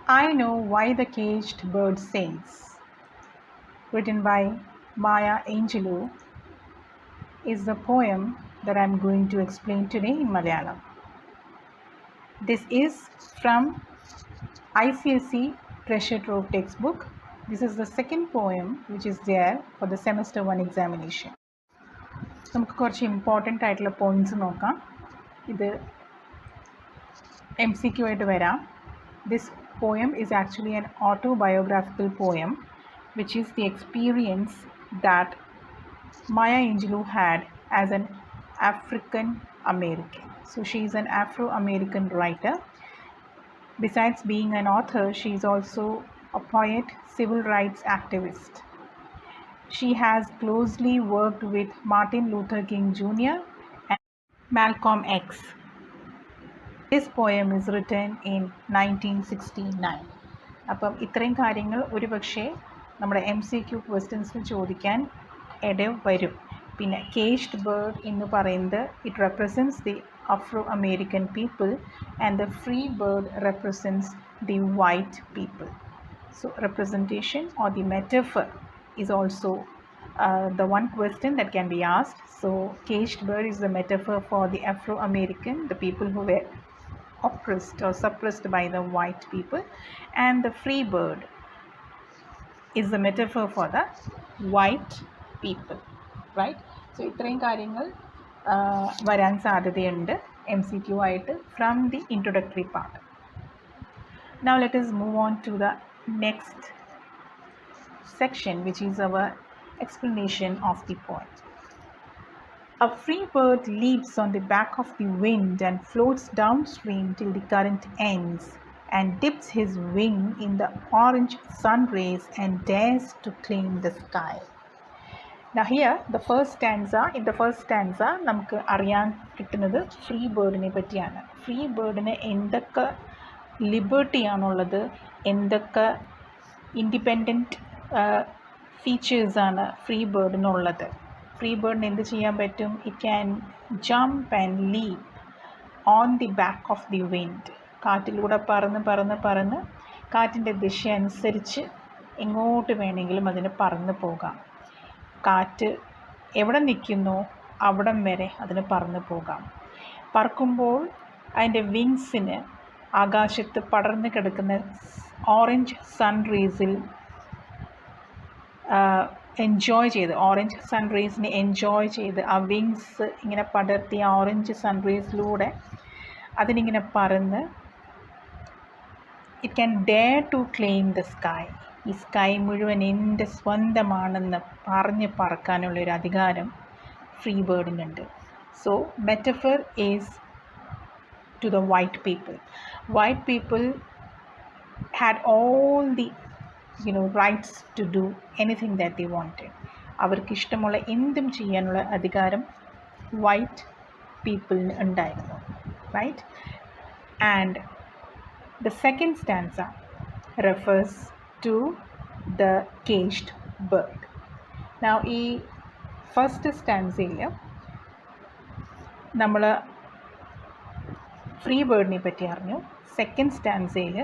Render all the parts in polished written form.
I Know Why the Caged Bird Sings, written by Maya Angelou, is the poem that I'm going to explain today in Malayalam. This is from Icse Treasure Trove textbook. This is the second poem which is there for the semester 1 examination. നമുക്ക് കുറച്ച് important ആയിട്ടുള്ള points നോക്കാം. ഇത് MCQ ആയിട്ട് വരാം. This poem is actually an autobiographical poem, which is the experience that Maya Angelou had as an African American. So she is an Afro-American writer. Besides being an author, she is also a poet, civil rights activist. She has closely worked with Martin Luther King Jr. and Malcolm X. This poem is written in 1969. അപ്പം ഇത്രയും കാര്യങ്ങൾ ഒരുപക്ഷെ നമ്മുടെ MCQ ക്വസ്റ്റ്യൻസിൽ ചോദിക്കാൻ ഇടവരും. പിന്നെ caged bird എന്ന് പറയുന്നത് it represents the Afro American people and the free bird represents the white people. So representation or the metaphor is also the one question that can be asked. So caged bird is the metaphor for the Afro-American, the people who were oppressed or suppressed by the white people, and the free bird is the metaphor for the white people, right? So ഇത്രയും കാര്യങ്ങൾ വരാൻ സാധ്യതയുണ്ട് MCQ ആയിട്ട് from the introductory part. Now let us move on to the next section, which is our explanation of the poem. A free bird leaps on the back of the wind and floats downstream till the current ends, and dips his wing in the orange sun rays and dares to claim the sky. Now here the first stanza, in the first stanza നമുക്ക് അറിയാൻ കിട്ടുന്നത് free ബേർഡിനെ പറ്റിയാണ്. Free ബേർഡിന് എന്തൊക്കെ ലിബർട്ടിയാണുള്ളത്, എന്തൊക്കെ independent ഫീച്ചേഴ്സാണ് free ബേർഡിനുള്ളത്. Free ബേർഡിന് എന്ത് ചെയ്യാൻ പറ്റും? It can jump and leap on the back of the wind. കാറ്റിലൂടെ പറന്ന് പറന്ന് പറന്ന് കാറ്റിൻ്റെ ദിശ അനുസരിച്ച് എങ്ങോട്ട് വേണമെങ്കിലും അതിന് പറന്ന് പോകാം. കാറ്റ് എവിടെ നിൽക്കുന്നോ അവിടം വരെ അതിന് പറന്ന് പോകാം. പറക്കുമ്പോൾ അതിൻ്റെ വിങ്സിന് ആകാശത്ത് പടർന്ന് കിടക്കുന്ന ഓറഞ്ച് സൺ റേസിൽ എൻജോയ് ചെയ്ത്, ഓറഞ്ച് സൺ റേസിനെ എൻജോയ് ചെയ്ത് ആ വിങ്സ് ഇങ്ങനെ പടർത്തി ആ ഓറഞ്ച് സൺ റേസിലൂടെ അതിനിങ്ങനെ പറന്ന് it can dare to claim the sky. ഈ സ്കൈ മുഴുവൻ എൻ്റെ സ്വന്തമാണെന്ന് പറഞ്ഞ് പറക്കാനുള്ളൊരു അധികാരം ഫ്രീ ബേർഡിനുണ്ട്. So metaphor is to the white people. White people had all the rights to do anything that they wanted. അവർക്ക് ഇഷ്ടമുള്ള എന്തും ചെയ്യാനുള്ള അധികാരം വൈറ്റ് പീപ്പിളിന് ഉണ്ടായിരുന്നു, right? And the second stanza refers to the caged bird. Now ഈ first സ്റ്റാൻസയിൽ നമ്മൾ ഫ്രീ ബേർഡിനെ പറ്റി അറിഞ്ഞു. സെക്കൻഡ് സ്റ്റാൻസയിൽ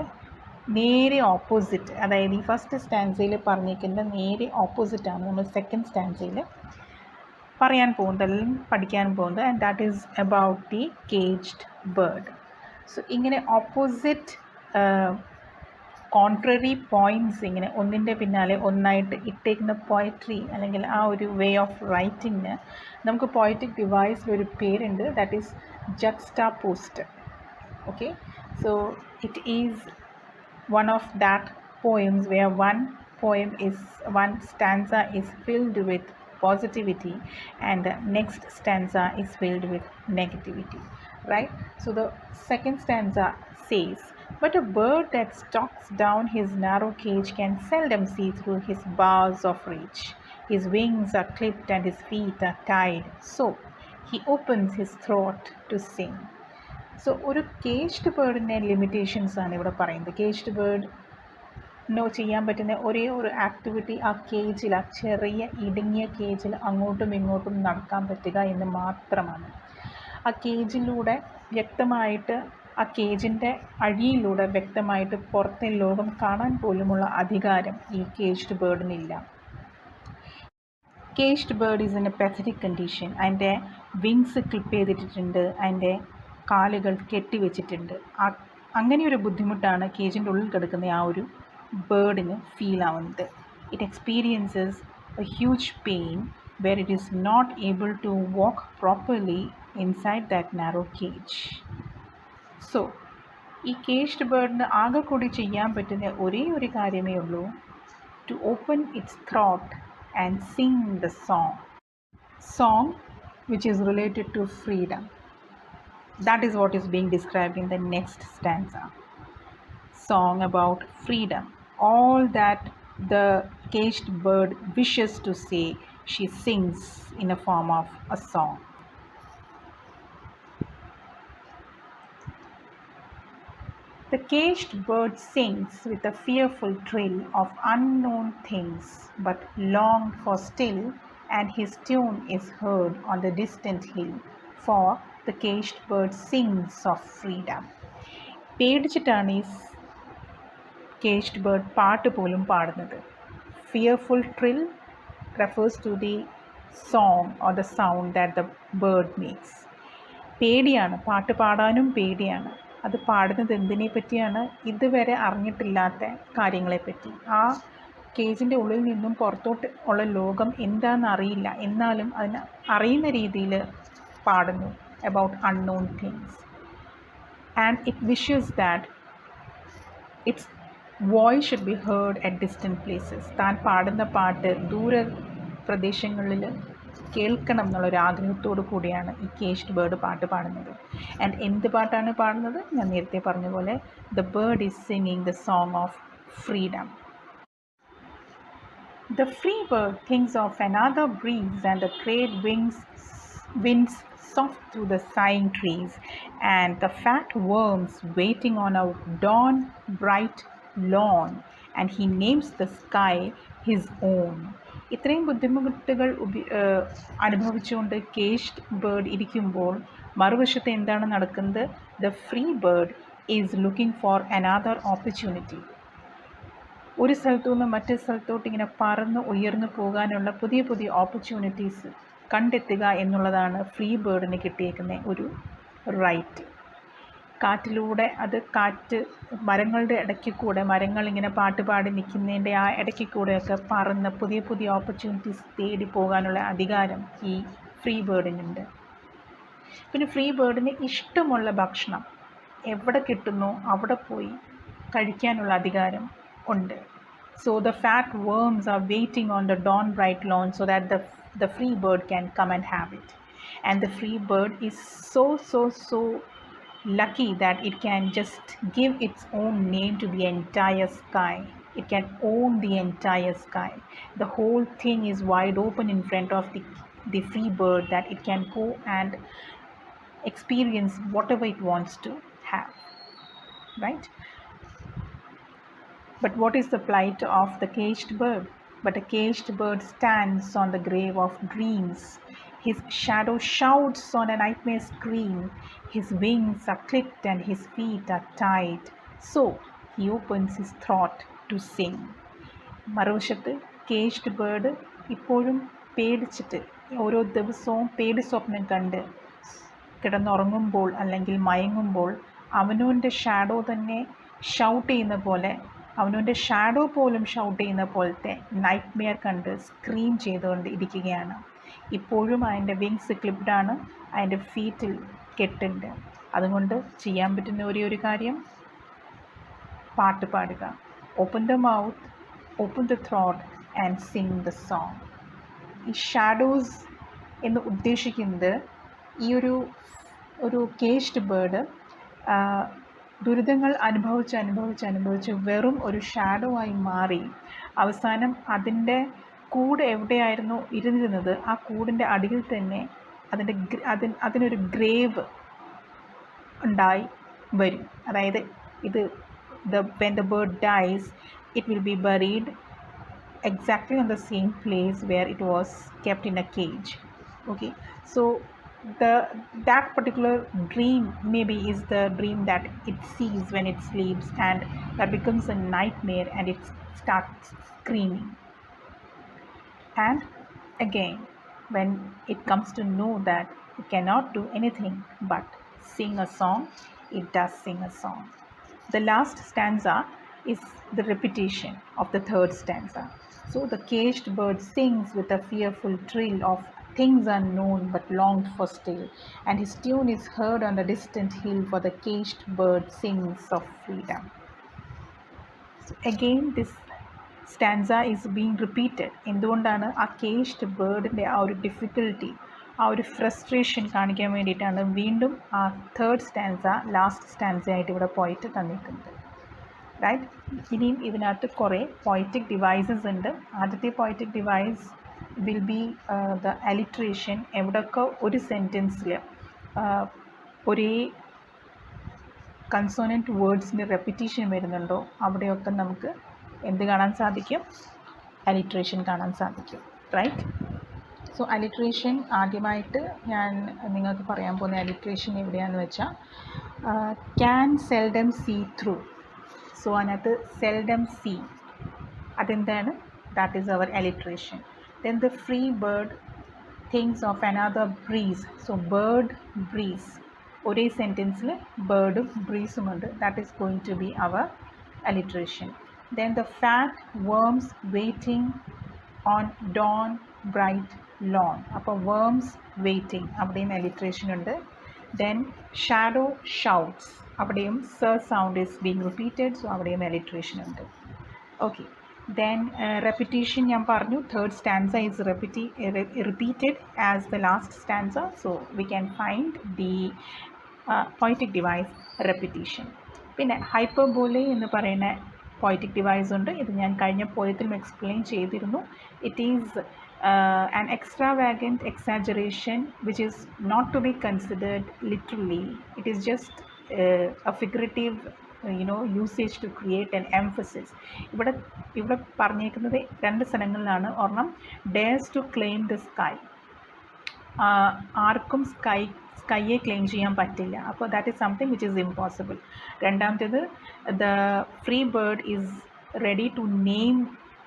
നേരെ ഓപ്പോസിറ്റ്, അതായത് ഈ ഫസ്റ്റ് സ്റ്റാൻസയിൽ പറഞ്ഞിരിക്കുന്ന നേരെ ഓപ്പോസിറ്റാണ് നമ്മൾ സെക്കൻഡ് സ്റ്റാൻസയിൽ പറയാൻ പോകുന്നത്, അല്ലെങ്കിൽ പഠിക്കാൻ പോകുന്നത്. And that is about the caged bird. So ഇങ്ങനെ ഓപ്പോസിറ്റ് കോൺട്രറി പോയിൻറ്റ്സ് ഇങ്ങനെ ഒന്നിൻ്റെ പിന്നാലെ ഒന്നായിട്ട് ഇട്ടേക്കുന്ന പോയട്രി അല്ലെങ്കിൽ ആ ഒരു വേ ഓഫ് റൈറ്റിങ്ങിന് നമുക്ക് പോയറ്റിക് ഡിവൈസിലൊരു പേരുണ്ട്, that is juxtapose. Okay, so it is one of that poems where one stanza is filled with positivity and the next stanza is filled with negativity, right? So the second stanza says, but a bird that stalks down his narrow cage can seldom see through his bars of reach. His wings are clipped and his feet are tied, so he opens his throat to sing. So ഒരു caged ബേർഡിൻ്റെ limitations ആണ് ഇവിടെ പറയുന്നത്. Caged ബേർഡിനോ ചെയ്യാൻ പറ്റുന്ന ഒരേ ഒരു activity ആ കേജിൽ, ആ ചെറിയ ഇടുങ്ങിയ കേജിൽ അങ്ങോട്ടും ഇങ്ങോട്ടും നടക്കാൻ പറ്റുക എന്ന് മാത്രമാണ്. ആ കേജിലൂടെ വ്യക്തമായിട്ട് ആ കേജിൻ്റെ അഴിയിലൂടെ വ്യക്തമായിട്ട് പുറത്തെ ലോകം കാണാൻ പോലുമുള്ള അധികാരം ഈ കേജ്ഡ് ബേർഡിനില്ല. Caged bird is in a pathetic condition. അതിൻ്റെ വിങ്സ് ക്ലിപ്പ് ചെയ്തിട്ടുണ്ട്, അതിൻ്റെ കാലുകൾ കെട്ടിവെച്ചിട്ടുണ്ട്. അങ്ങനെ ഒരു ബുദ്ധിമുട്ടാണ് കേജിൻ്റെ ഉള്ളിൽ കിടക്കുന്ന ആ ഒരു ബേർഡിന് ഫീൽ ആവുന്നത്. It experiences A huge pain where it is not able to walk properly inside that narrow cage. So, ഈ കേജ്ഡ് ബേർഡിന് ആകെ കൂടി ചെയ്യാൻ പറ്റുന്ന ഒരേ ഒരു കാര്യമേ ഉള്ളൂ, to open its throat and sing the song which is related to freedom. That is what is being described in the next stanza. Song about freedom. All that the caged bird wishes to say, she sings in a form of a song. The caged bird sings with a fearful trill of unknown things, but longed for still, and his tune is heard on the distant hill, for the caged bird sings of freedom. പേടിച്ചിട്ടാണ് ഈ caged bird പാട്ട് പോലും പാടുന്നത്. Fearful trill refers to the song or the sound that the bird makes. പേടിയാണ്, പാട്ട് പാടാനും പേടിയാണ്. അത് പാടുന്നത് എന്തിനെ പറ്റിയാണ്? ഇതുവരെ അറിഞ്ഞിട്ടില്ലാത്ത കാര്യങ്ങളെപ്പറ്റി. ആ കേജിൻ്റെ ഉള്ളിൽ നിന്നും പുറത്തോട്ട് ഉള്ള ലോകം എന്താണെന്ന് അറിയില്ല, എന്നാലും അതിന് അറിയുന്ന രീതിയിൽ പാടുന്നു, about unknown things. And it wishes that its voice should be heard at distant places. താൻ പാടുന്ന പാട്ട് ദൂര പ്രദേശങ്ങളിൽ കേൾക്കണം എന്നുള്ളൊരു ആഗ്രഹത്തോടു കൂടിയാണ് ഈ കേജ്ഡ് ബേർഡ് പാട്ട് പാടുന്നത്. ആൻഡ് എന്ത് പാട്ടാണ് പാടുന്നത്? ഞാൻ നേരത്തെ പറഞ്ഞ പോലെ the bird is singing the song of freedom. The free bird thinks of another breeze, and the great winds soft through the sighing trees, and the fat worms waiting on a dawn bright lawn, and he names the sky his own. ഇത്രയും ബുദ്ധിമുട്ടുകൾ അനുഭവിച്ചുകൊണ്ട് caged bird ഇരിക്കുമ്പോൾ മറുവശത്ത് എന്താണ് നടക്കുന്നത്? The free bird is looking for another opportunity. ഒരു സ്ഥലത്തു നിന്ന് മറ്റു സ്ഥലത്തോട്ട് ഇങ്ങനെ പറന്ന് ഉയർന്നു പോകാനുള്ള പുതിയ പുതിയ ഓപ്പർച്യൂണിറ്റീസ് കണ്ടെത്തുക എന്നുള്ളതാണ് ഫ്രീ ബേർഡിന് കിട്ടിയേക്കുന്ന ഒരു റൈറ്റ്. കാറ്റിലൂടെ കാറ്റ് മരങ്ങളുടെ ഇടയ്ക്ക് കൂടെ, മരങ്ങൾ ഇങ്ങനെ പാട്ട് പാടി നിൽക്കുന്നതിൻ്റെ ആ ഇടയ്ക്ക് കൂടെയൊക്കെ പറന്ന് പുതിയ പുതിയ ഓപ്പർച്യൂണിറ്റീസ് തേടി പോകാനുള്ള അധികാരം ഈ ഫ്രീ ബേർഡിനുണ്ട്. പിന്നെ ഫ്രീ ബേർഡിന് ഇഷ്ടമുള്ള ഭക്ഷണം എവിടെ കിട്ടുന്നോ അവിടെ പോയി കഴിക്കാനുള്ള അധികാരം ഉണ്ട്. So the fat worms are waiting on the dawn bright lawn so that the free bird can come and have it. And the free bird is so lucky that it can just give its own name to the entire sky. It can own the entire sky. The whole thing is wide open in front of the free bird, that it can go and experience whatever it wants to have, right? But what is the plight of the caged bird? But a caged bird stands on the grave of dreams. His shadow shouts on a nightmare scream. His wings are clipped and his feet are tied. So he opens his throat to sing. മറുവശത്ത് caged bird ഇപ്പോഴും പേടിച്ചിട്ട് ഓരോ ദിവസവും പേടി സ്വപ്നം കണ്ട് കിടന്നുറങ്ങുമ്പോൾ അല്ലെങ്കിൽ മയങ്ങുമ്പോൾ അവനവൻ്റെ ഷാഡോ തന്നെ ഷൗട്ട് ചെയ്യുന്ന പോലെ, അവനവൻ്റെ ഷാഡോ പോലും ഷൗട്ട് ചെയ്യുന്ന പോലത്തെ നൈറ്റ്മെയർ കണ്ട് സ്ക്രീം ചെയ്തുകൊണ്ട് ഇരിക്കുകയാണ്. ഇപ്പോഴും അതിൻ്റെ വിങ്സ് ക്ലിപ്ഡാണ്, അതിൻ്റെ ഫീറ്റിൽ കെട്ടുണ്ട്. അതുകൊണ്ട് ചെയ്യാൻ പറ്റുന്ന ഒരേ ഒരു കാര്യം പാട്ട് പാടുക. Open the mouth, open the throat and sing the song. ഈ ഷാഡോസ് എന്ന് ഉദ്ദേശിക്കുന്നത് ഈ ഒരു കേജ്ഡ് ബേർഡ് ദുരിതങ്ങൾ അനുഭവിച്ച് വെറും ഒരു ഷാഡോ ആയി മാറി അവസാനം അതിൻ്റെ കൂട് എവിടെയായിരുന്നു ഇരുന്നിരുന്നത് ആ കൂടിൻ്റെ അടിയിൽ തന്നെ അതിനൊരു ഗ്രേവ് ഉണ്ടായി വരും. അതായത് when the bird dies, it will be buried exactly on the same place where it was kept in a cage. Okay, so that particular dream maybe is the dream that it sees when it sleeps, and that becomes a nightmare and it starts screaming. And again, when it comes to know that it cannot do anything but sing a song, it does sing a song. The last stanza is the repetition of the third stanza. So the caged bird sings with a fearful trill of things unknown but longed for still, and his tune is heard on the distant hill, for the caged bird sings of freedom. So again, this stanza is being repeated. എന്തുകൊണ്ടാണ് ആ caged ബേർഡിൻ്റെ ആ ഒരു difficulty, ആ ഒരു frustration കാണിക്കാൻ വേണ്ടിയിട്ടാണ് വീണ്ടും ആ തേർഡ് സ്റ്റാൻസ ലാസ്റ്റ് സ്റ്റാൻസ ആയിട്ട് ഇവിടെ പോയിട്ട് തന്നിട്ടുണ്ട്. റൈറ്റ്. ഇനിയും ഇതിനകത്ത് കുറേ പോയറ്റിക് ഡിവൈസസ് ഉണ്ട്. ആദ്യത്തെ poetic device will be the alliteration. എവിടെയൊക്കെ ഒരു സെൻറ്റൻസിൽ ഒരേ കൺസോണൻറ്റ് വേർഡ്സിൻ്റെ റെപ്പിറ്റീഷൻ വരുന്നുണ്ടോ അവിടെയൊക്കെ നമുക്ക് എന്ത് കാണാൻ സാധിക്കും? അലിട്രേഷൻ കാണാൻ സാധിക്കും. റൈറ്റ്. സോ അലിട്രേഷൻ ആദ്യമായിട്ട് ഞാൻ നിങ്ങൾക്ക് പറയാൻ പോകുന്ന അലിട്രേഷൻ എവിടെയാണെന്ന് വെച്ചാൽ can seldom see through. So അതിനകത്ത് സെൽഡം സീ അതെന്താണ്? That is our alliteration. Then the free bird thinks of another breeze. So bird breeze, ഒരേ സെൻറ്റൻസിൽ ബേർഡും ബ്രീസുമുണ്ട്. That is going to be our alliteration. Then the fat worms waiting on dawn bright lawn. അപ്പോൾ worms waiting അവിടെയും alliteration ഉണ്ട്. Then shadow shouts, അവിടെയും sir sound is being repeated, so അവിടെയും alliteration ഉണ്ട്. Okay. Then repetition ഞാൻ പറഞ്ഞു. Third stanza is repeated as the last stanza, so we can find the poetic device repetition. പിന്നെ ഹൈപ്പർബോലെ എന്ന് പറയുന്ന പോയറ്റിക് ഡിവൈസ് ഉണ്ട്. ഇത് ഞാൻ കഴിഞ്ഞ പോയത്തിലും എക്സ്പ്ലെയിൻ ചെയ്തിരുന്നു. It is an extravagant exaggeration which is not to be considered literally. It is just a figurative usage to create an emphasis. ഇവിടെ പറഞ്ഞേക്കുന്നത് രണ്ട് സ്ഥലങ്ങളിലാണ്. ഒരെണ്ണം dares to claim the sky. ആർക്കും സ്കൈയെ ക്ലെയിം ചെയ്യാൻ പറ്റില്ല. അപ്പോൾ that is something which is impossible. രണ്ടാമത്തേത് the free bird is ready to name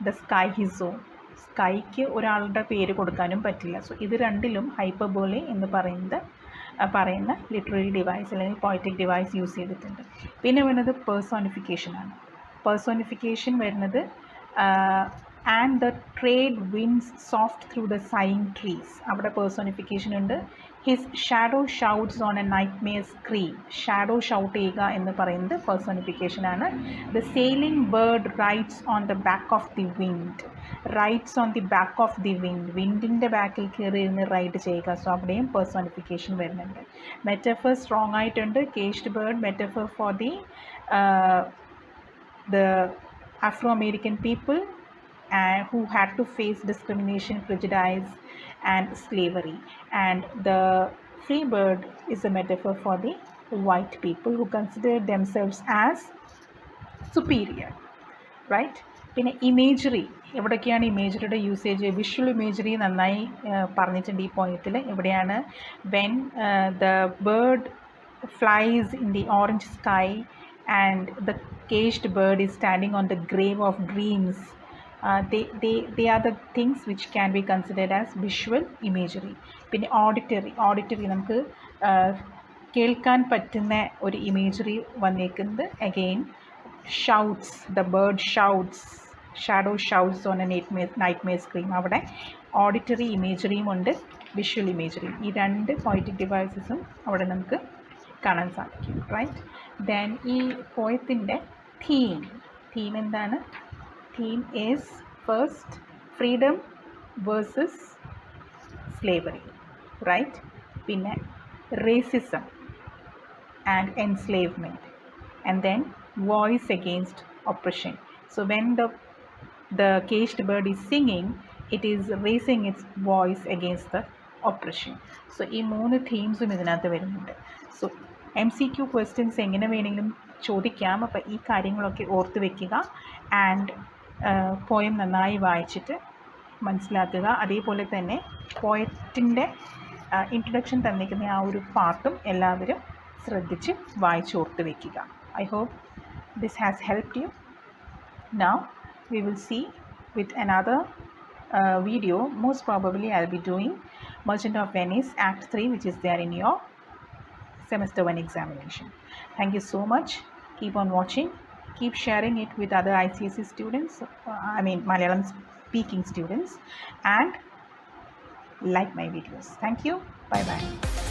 the sky his own. സ്കൈക്ക് ഒരാളുടെ പേര് കൊടുക്കാനും പറ്റില്ല. സോ ഇത് രണ്ടിലും ഹൈപ്പർബോലെ എന്ന് പറയുന്ന ലിറ്റററി ഡിവൈസ് അല്ലെങ്കിൽ പോയറ്റിക് ഡിവൈസ് യൂസ് ചെയ്തിട്ടുണ്ട്. പിന്നെ വരുന്നത് പേഴ്സോണിഫിക്കേഷനാണ്. പേഴ്സോണിഫിക്കേഷൻ വരുന്നത് and the trade winds soft through the sighing trees. അവിടെ പേഴ്സോണിഫിക്കേഷൻ ഉണ്ട്. His shadow shouts on a nightmare scream. Shadow shout ചെയ്യുക എന്ന് പറയുന്നത് പേഴ്സോണിഫിക്കേഷനാണ്. The sailing bird rides on the back of the wind. Rides on the back of the wind, വിൻഡിൻ്റെ ബാക്കിൽ കയറി ഇരുന്ന് റൈഡ് ചെയ്യുക. സോ അവിടെയും പേഴ്സോണിഫിക്കേഷൻ വരുന്നുണ്ട്. മെറ്റഫർ സ്ട്രോങ് ആയിട്ടുണ്ട്. Caged bird metaphor for the Afro American people who had to face discrimination, prejudice and slavery, and the free bird is a metaphor for the white people who consider themselves as superior, right? പിന്നെ imagery, എവിടെയൊക്കെയാണ് ഇമേജറിയുടെ usage? Visual imagery നന്നായി പറഞ്ഞിട്ടുണ്ട് ഈ പോയത്തിൽ. എവിടെയാണ്? When the bird flies in the orange sky and the caged bird is standing on the grave of dreams. They are the things which can be considered as visual imagery. പിന്നെ auditory നമുക്ക് കേൾക്കാൻ പറ്റുന്ന ഒരു imagery വന്നേക്കുന്നത്. Again shouts, the bird shouts, shadow shouts on a nightmare scream. അവിടെ auditory ഇമേജറിയും ഉണ്ട്, visual ഇമേജറിയും. ഈ രണ്ട് പോയറ്റിക് ഡിവൈസസും അവിടെ നമുക്ക് കാണാൻ സാധിക്കും. റൈറ്റ്. ദെൻ ഈ പോയത്തിൻ്റെ തീം എന്താണ്? Theme is first freedom versus slavery, right? പിന്നെ racism and enslavement, and then voice against oppression. So when the caged bird is singing, it is raising its voice against the oppression. So ഈ മൂന്ന് തീംസും ഇതിനകത്ത് വരുന്നുണ്ട്. So MCQ questions എങ്ങനെ വേണമെങ്കിലും ചോദിക്കാം. അപ്പോൾ ഈ കാര്യങ്ങളൊക്കെ ഓർത്ത് വയ്ക്കുക. ആൻഡ് പോയം നന്നായി വായിച്ചിട്ട് മനസ്സിലാക്കുക. അതേപോലെ തന്നെ പോയറ്റിൻ്റെ ഇൻട്രൊഡക്ഷൻ തന്നിരിക്കുന്ന ആ ഒരു പാർട്ടും എല്ലാവരും ശ്രദ്ധിച്ച് വായിച്ചോർത്ത് വയ്ക്കുക. I hope this has helped you. Now we will see with another video. Most probably I'll be doing Merchant of Venice Act 3, which is there in your semester 1 examination. Thank you so much. Keep on watching. Keep sharing it with other ICSE students, Malayalam speaking students, and like my videos. Thank you. Bye bye.